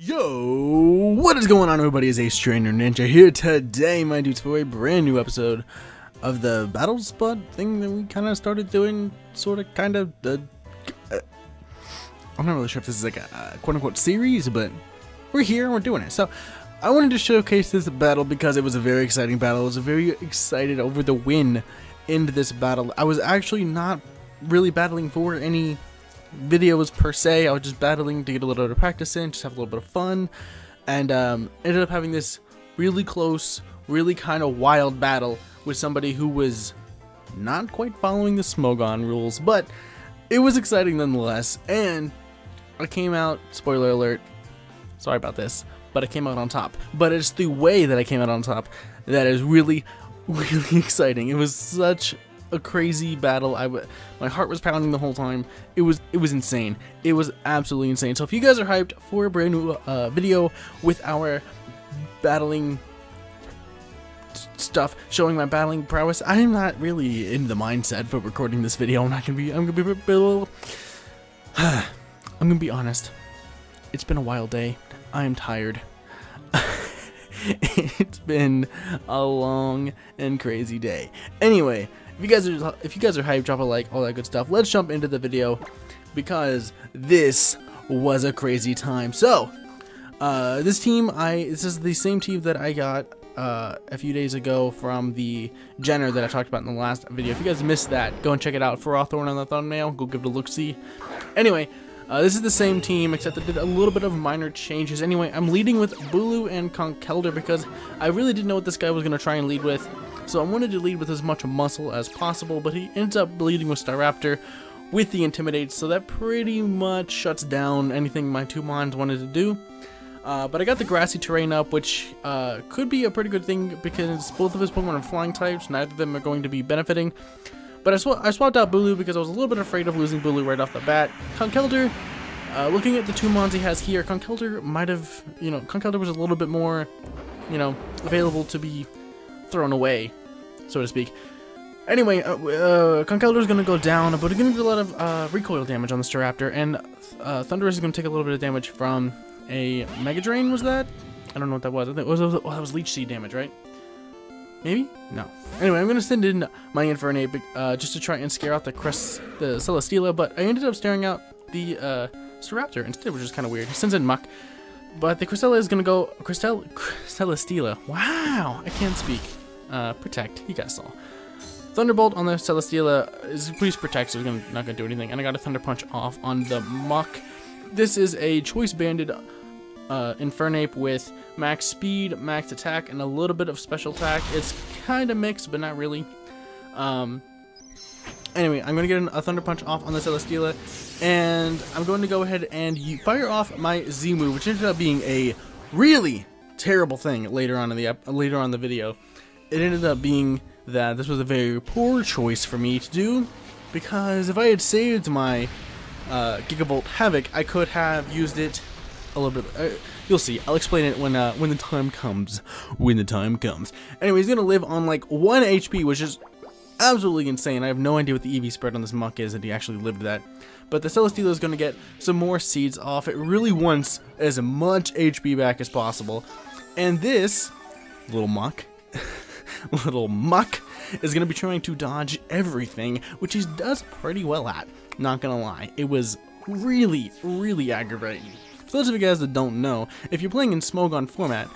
Yo, what is going on, everybody? It's AceTrainerNinja here today, my dudes, for a brand new episode of the battle spot thing that we kind of started doing, I'm not really sure if this is like a quote-unquote series, but we're here and we're doing it. So I wanted to showcase this battle because it was a very exciting battle. I was very excited over the win into this battle. I was actually not really battling for any videos per se. I was just battling to get a little bit of practice in, just have a little bit of fun, and ended up having this really close, really kind of wild battle with somebody who was not quite following the Smogon rules, but it was exciting nonetheless. And I came out, spoiler alert, sorry about this, but I came out on top. But it's the way that I came out on top that is really exciting. It was such a crazy battle. My heart was pounding the whole time. It was insane. It was absolutely insane. So if you guys are hyped for a brand new video with our battling stuff, showing my battling prowess, I'm not really in the mindset for recording this video. I'm gonna be honest. It's been a wild day. I am tired. It's been a long and crazy day. Anyway, if you guys are hyped, drop a like, all that good stuff. Let's jump into the video because this was a crazy time. So, this is the same team that I got a few days ago from the Jenner that I talked about in the last video. If you guys missed that, go and check it out. For Hawthorne on the thumbnail, go give it a look-see. Anyway, this is the same team, except I did a little bit of minor changes. Anyway, I'm leading with Bulu and Conkelder because I really didn't know what this guy was going to try and lead with. So I wanted to lead with as much muscle as possible, but he ends up leading with Staraptor with the Intimidate, so that pretty much shuts down anything my two mons wanted to do. But I got the Grassy Terrain up, which could be a pretty good thing because both of his Pokemon are flying types. Neither of them are going to be benefiting. But I swapped out Bulu because I was a little bit afraid of losing Bulu right off the bat. Conkelder, looking at the two mons he has here, Conkelder might have, Conkelder was a little bit more, available to be thrown away, so to speak. Anyway, Conkelder is going to go down, but he's going to do a lot of recoil damage on the Staraptor, and Thundurus is going to take a little bit of damage from a Mega Drain. Was that? I don't know what that was. I think that was Leech Seed damage, right? Maybe? No. Anyway, I'm going to send in my Infernape just to try and scare out the Celesteela, but I ended up staring out the Staraptor instead, which is kind of weird. He sends in Muck, but the Crystella is going to go Celesteela. Wow, I can't speak. Protect. You guys saw. Thunderbolt on the Celesteela is please protect, so it's not going to do anything. And I got a Thunder Punch off on the Muck. This is a choice banded Infernape with max speed, max attack, and a little bit of special attack. It's kind of mixed, but not really. Anyway, I'm going to get a Thunder Punch off on the Celesteela, and I'm going to go ahead and fire off my Z move, which ended up being a really terrible thing later on in the video. It ended up being that this was a very poor choice for me to do, because if I had saved my Gigavolt Havoc, I could have used it a little bit. You'll see. I'll explain it when the time comes. When the time comes. Anyway, he's gonna live on like 1 HP, which is absolutely insane. I have no idea what the EV spread on this Muck is, that he actually lived that. But the Celesteela is gonna get some more seeds off. It really wants as much HP back as possible. And this little Muck, is gonna be trying to dodge everything, which he does pretty well at. Not gonna lie, it was really aggravating. For those of you guys that don't know, if you're playing in Smogon format,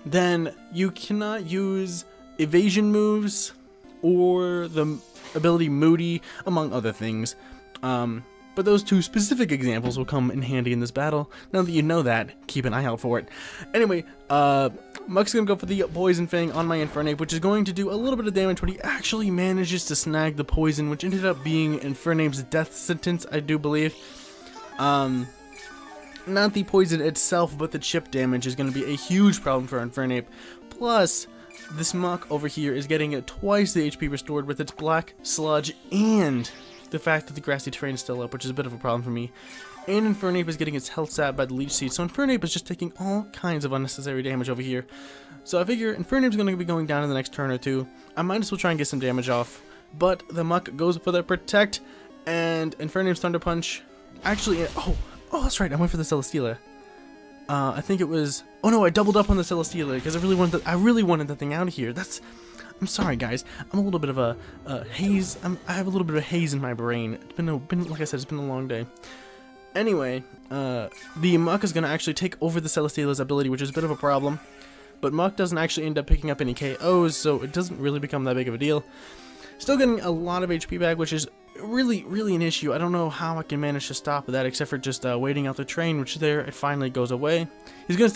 then you cannot use evasion moves or the ability Moody, among other things. But those two specific examples will come in handy in this battle. Now that you know that, keep an eye out for it. Anyway, Muck's gonna go for the Poison Fang on my Infernape, which is going to do a little bit of damage, but he actually manages to snag the poison, which ended up being Infernape's death sentence, I do believe. Not the poison itself, but the chip damage is going to be a huge problem for Infernape. Plus, this Muck over here is getting twice the HP restored with its Black Sludge, and the fact that the Grassy Terrain is still up, which is a bit of a problem for me. And Infernape is getting its health sapped by the Leech Seed, so Infernape is just taking all kinds of unnecessary damage over here. So I figure Infernape is going to be going down in the next turn or two. I might as well try and get some damage off. But the Muck goes for the Protect, and Infernape's Thunder Punch actually... Oh, that's right, I went for the Celesteela. I think it was, oh no, I doubled up on the Celesteela because I really wanted the thing out of here. I'm sorry guys, I'm a little bit of a haze, I have a little bit of a haze in my brain. It's been like I said, it's been a long day. Anyway, the Muck is going to actually take over the Celesteela's ability, which is a bit of a problem. But Muck doesn't actually end up picking up any KOs, so it doesn't really become that big of a deal. Still getting a lot of HP back, which is really an issue. I don't know how I can manage to stop that, except for just waiting out the train, which there, it finally goes away. She's going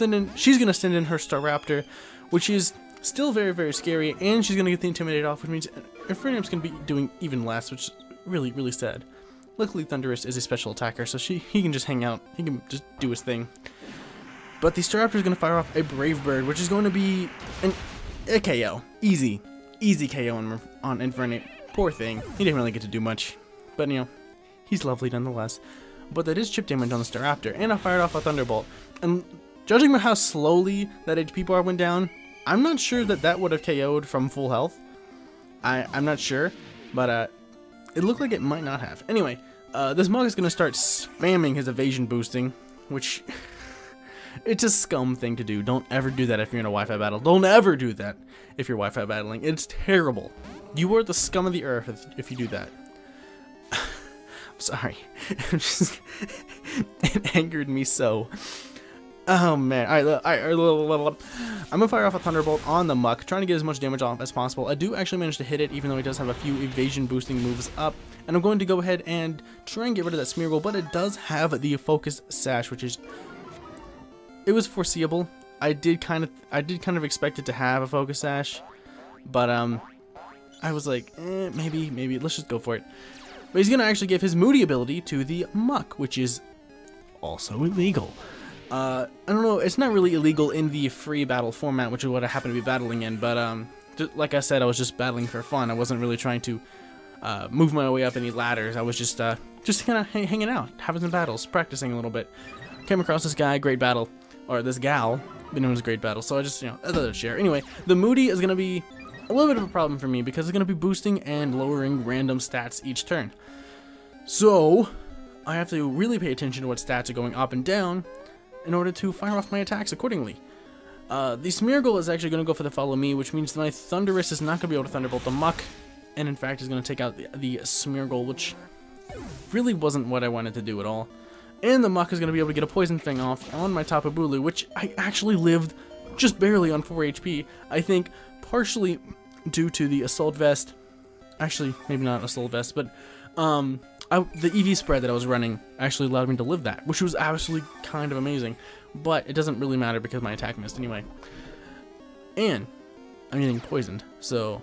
to send in her Staraptor, which is still very scary, and she's going to get the Intimidate off, which means Infernium's going to be doing even less, which is really sad. Luckily, Thundurus is a special attacker, so he can just hang out. He can just do his thing. But the Staraptor is going to fire off a Brave Bird, which is going to be a KO. Easy KO on Infernium. Poor thing. He didn't really get to do much. But, you know, he's lovely nonetheless. But that is chip damage on the Staraptor, and I fired off a Thunderbolt. And judging by how slowly that HP bar went down, I'm not sure that would have KO'd from full health. I'm not sure, but it looked like it might not have. Anyway, this Mug is going to start spamming his evasion boosting, which it's a scum thing to do. Don't ever do that if you're in a Wi-Fi battle. Don't ever do that if you're Wi-Fi battling. It's terrible. You are the scum of the earth if you do that. I'm sorry. It angered me so. Oh man. Alright, I'm gonna fire off a Thunderbolt on the Muck, trying to get as much damage off as possible. I do actually manage to hit it, even though he does have a few evasion boosting moves up. And I'm going to go ahead and try and get rid of that Smeargle, but it does have the Focus Sash, which is, it was foreseeable. I did kind of expect it to have a Focus Sash, but I was like, maybe let's just go for it. But he's gonna actually give his Moody ability to the Muck, which is also illegal. I don't know, it's not really illegal in the free battle format, which is what I happen to be battling in, but like I said, I was just battling for fun. I wasn't really trying to move my way up any ladders. I was just kind of hanging out, having some battles, practicing a little bit. Came across this guy, great battle, or this gal, been known as Great Battle, so I just, you know, I thought I'd share. Anyway, the Moody is going to be a little bit of a problem for me because it's going to be boosting and lowering random stats each turn. So, I have to really pay attention to what stats are going up and down in order to fire off my attacks accordingly. The Smeargle is actually going to go for the Follow Me, which means my Thundurus is not going to be able to Thunderbolt the Muck, and in fact is going to take out the Smeargle, which really wasn't what I wanted to do at all. And the Muck is going to be able to get a Poison Fang off on my Tapu Bulu, which I actually lived just barely on 4 HP. I think partially due to the Assault Vest. Actually, maybe not Assault Vest, but the EV spread that I was running actually allowed me to live that, which was absolutely kind of amazing. But it doesn't really matter because my attack missed anyway. And I'm getting poisoned, so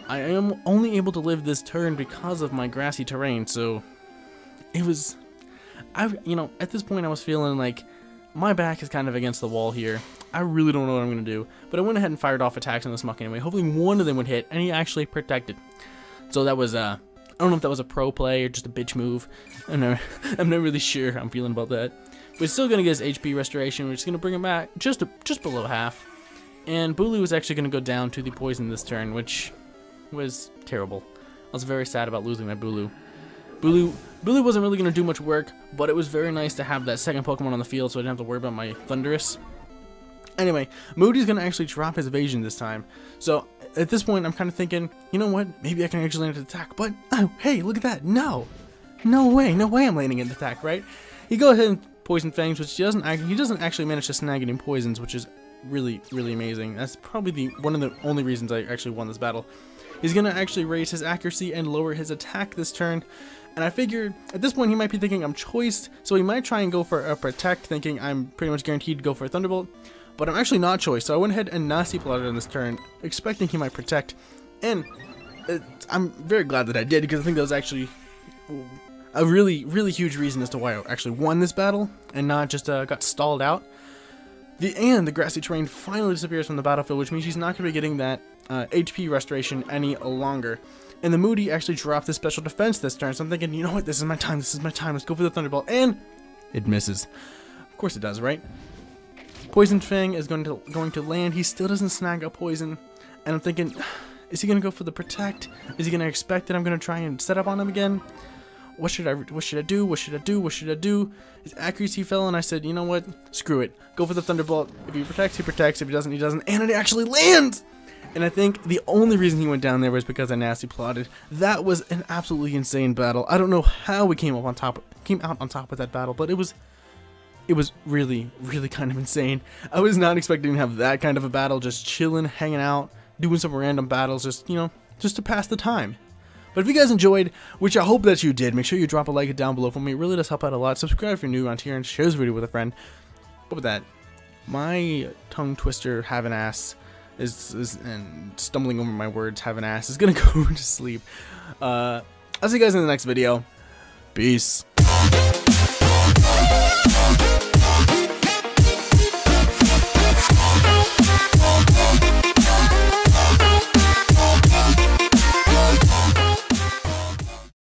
I am only able to live this turn because of my grassy terrain. So it was, you know, at this point I was feeling like my back is kind of against the wall here. I really don't know what I'm going to do, but I went ahead and fired off attacks on this Muck anyway. Hopefully one of them would hit, and he actually protected. So that was, I don't know if that was a pro play or just a bitch move. I'm not really sure how I'm feeling about that. But he's still going to get his HP restoration, which is going to bring him back just below half. And Bulu is actually going to go down to the poison this turn, which was terrible. I was very sad about losing my Bulu. Bulu wasn't really going to do much work, but it was very nice to have that second Pokemon on the field so I didn't have to worry about my Thundurus. Anyway, Moody's going to actually drop his evasion this time. So at this point, I'm kind of thinking, you know what? Maybe I can actually land an attack. But, oh, hey, look at that. No way I'm landing an attack, right? He goes ahead and Poison Fangs, which he doesn't actually manage to snag any poisons, which is really amazing. That's probably one of the only reasons I actually won this battle. He's going to actually raise his accuracy and lower his attack this turn. And I figured, at this point, he might be thinking I'm choiced, so he might try and go for a Protect, thinking I'm pretty much guaranteed to go for a Thunderbolt. But I'm actually not choiced, so I went ahead and Nasty Plotted on this turn, expecting he might Protect. And I'm very glad that I did, because I think that was actually a really huge reason as to why I actually won this battle, and not just got stalled out. The grassy terrain finally disappears from the battlefield, which means he's not going to be getting that HP restoration any longer. And the Moody actually dropped his special defense this turn, so I'm thinking, you know what, this is my time, let's go for the Thunderbolt, and it misses. Of course it does, right? Poison Fang is going to land. He still doesn't snag a poison, and I'm thinking, is he going to go for the Protect? Is he going to expect that I'm going to try and set up on him again? what should I do? What should I do? What should I do? His accuracy fell, and I said, you know what? Screw it. Go for the Thunderbolt. If he protects, he protects. If he doesn't, he doesn't. And it actually lands! And I think the only reason he went down there was because I nasty plotted. That was an absolutely insane battle. I don't know how we came out on top of that battle, but it was really, really kind of insane. I was not expecting to have that kind of a battle, just chilling, hanging out, doing some random battles, just, you know, just to pass the time. But if you guys enjoyed, which I hope that you did, make sure you drop a like down below for me. It really does help out a lot. Subscribe if you're new around here and share this video with a friend. But with that, my tongue twister have an ass and stumbling over my words have an ass is gonna go to sleep. I'll see you guys in the next video. Peace.